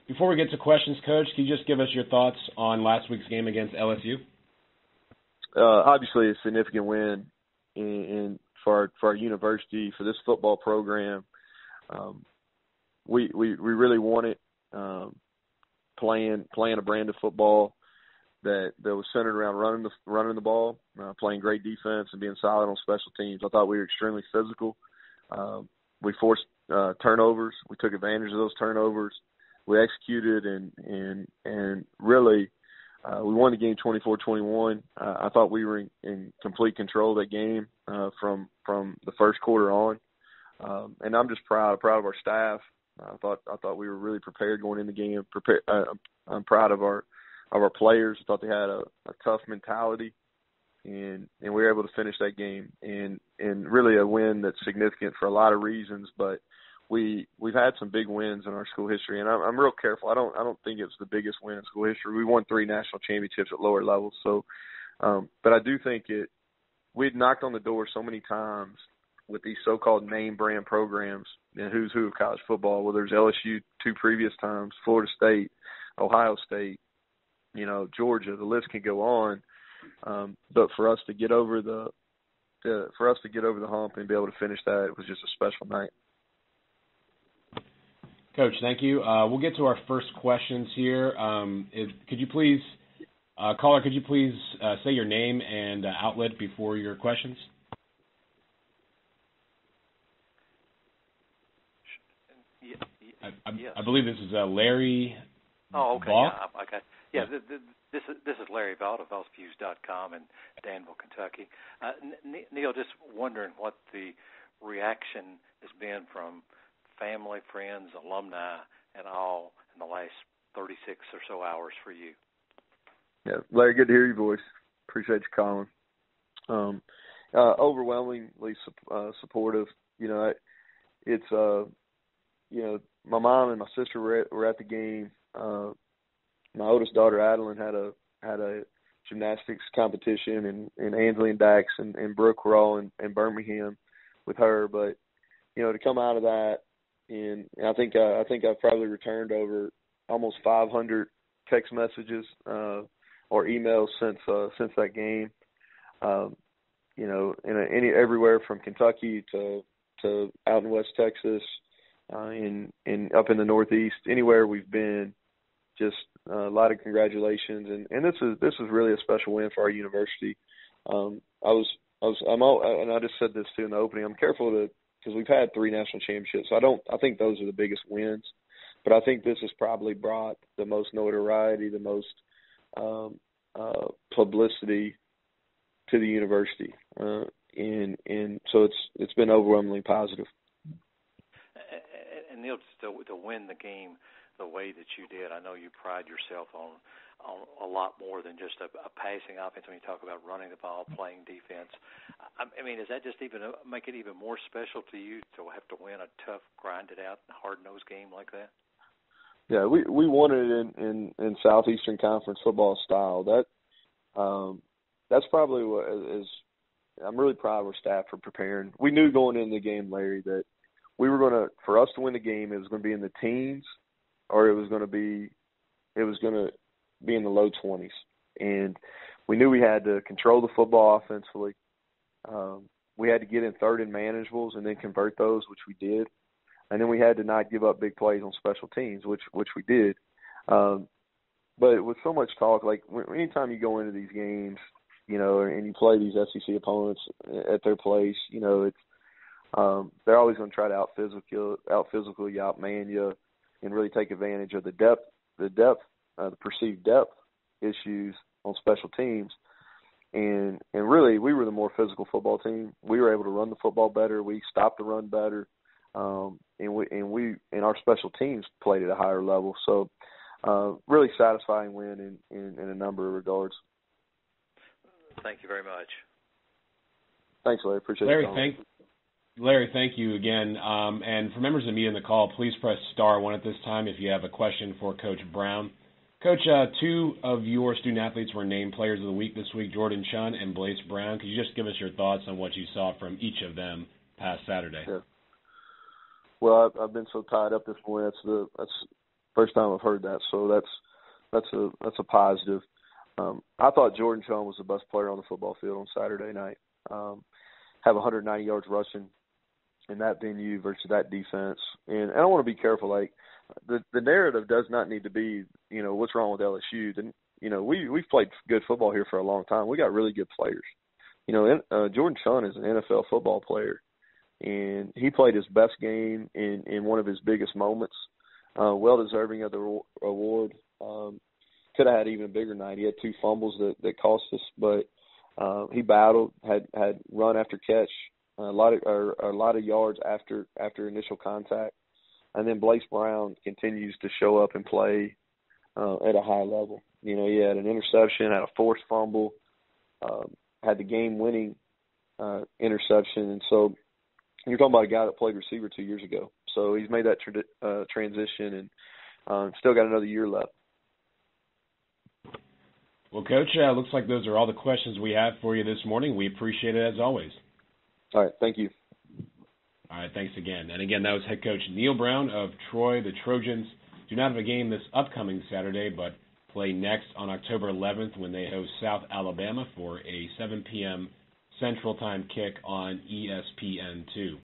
Before we get to questions, Coach, can you just give us your thoughts on last week's game against LSU? Obviously, a significant win for our university, for this football program. We really wanted playing a brand of football that was centered around running the ball, playing great defense, and being solid on special teams. I thought we were extremely physical. We forced turnovers. We took advantage of those turnovers. We executed and really we won the game 24-21. I thought we were in complete control of that game from the first quarter on. And I'm just proud of our staff. I thought we were really prepared going in the game. I'm proud of our players. I thought they had a tough mentality, and we were able to finish that game. And really a win that's significant for a lot of reasons. But we've had some big wins in our school history, and I'm real careful. I don't think it's the biggest win in school history. We won 3 national championships at lower levels. So, but I do think we'd knocked on the door so many times with these so-called name brand programs and who's who of college football. Well, there's LSU 2 previous times, Florida State, Ohio State, Georgia. The list can go on. But for us to get over the hump and be able to finish that, it was just a special night. Coach, thank you. We'll get to our first questions here. Could you please, caller, say your name and outlet before your questions? I believe this is Larry. Oh, okay. Vaught? Yeah, okay. Yeah, this is Larry Vaught of VaultViews.com in Danville, Kentucky. Neal, just wondering what the reaction has been from family, friends, alumni, and all in the last 36 or so hours for you. Yeah, Larry, good to hear your voice. Appreciate you calling. Overwhelmingly supportive. It's my mom and my sister were at the game. My oldest daughter Adeline had a gymnastics competition, and Ansley and Dax and Brooke were all in Birmingham with her. But to come out of that, and I think I've probably returned over almost 500 text messages or emails since that game. Everywhere from Kentucky to out in West Texas, in up in the Northeast, anywhere we've been, just a lot of congratulations. And this is really a special win for our university. And I just said this too in the opening. I'm careful because we've had 3 national championships. I think those are the biggest wins, but I think this has probably brought the most notoriety, the most publicity to the university, and so it's been overwhelmingly positive. And Neal, to win the game the way that you did, I know you pride yourself on a lot more than just a passing offense when you talk about running the ball, playing defense. I mean, does that just make it even more special to you to have to win a tough, grinded-out, hard-nosed game like that? Yeah, we won it in Southeastern Conference football style. That's probably what is. I'm really proud of our staff for preparing. We knew going into the game, Larry, that for us to win the game, it was going to be in the teens, or it was going to be in the low 20s. And we knew we had to control the football offensively. We had to get in third and manageables and then convert those, which we did. And then we had to not give up big plays on special teams, which we did. But with so much talk, like anytime you go into these games, and you play these SEC opponents at their place, it's they're always going to try to out-physical you, outman you, and really take advantage of the perceived depth issues on special teams. And really, we were the more physical football team. We were able to run the football better. We stopped the run better. And our special teams played at a higher level. So really satisfying win in a number of regards. Thank you very much. Thanks, Larry. Appreciate it. Larry, thank you again. And for members of the media in the call, please press *1 at this time if you have a question for Coach Brown. Coach, 2 of your student athletes were named Players of the Week this week, Jordan Chun and Blaise Brown. Could you just give us your thoughts on what you saw from each of them past Saturday? Yeah. Well, I've been so tied up this morning. That's First time I've heard that, so that's a positive. I thought Jordan Chong was the best player on the football field on Saturday night. Have 190 yards rushing in that venue versus that defense, and I want to be careful. Like the narrative does not need to be, what's wrong with LSU. Then we've played good football here for a long time. We got really good players. Jordan Chong is an NFL football player, and he played his best game in one of his biggest moments. Well deserving of the award. Could have had even a bigger night. He had 2 fumbles that cost us, but he battled, had run after catch, a lot of yards after initial contact, and then Blaze Brown continues to show up and play at a high level. He had an interception, had a forced fumble, had the game-winning interception, and so you're talking about a guy that played receiver 2 years ago. So he's made that transition and still got another year left. Well, Coach, looks like those are all the questions we have for you this morning. We appreciate it as always. All right, thank you. All right, thanks again. And again, that was head coach Neal Brown of Troy. The Trojans do not have a game this upcoming Saturday, but play next on October 11th when they host South Alabama for a 7 p.m. Central Time kick on ESPN2.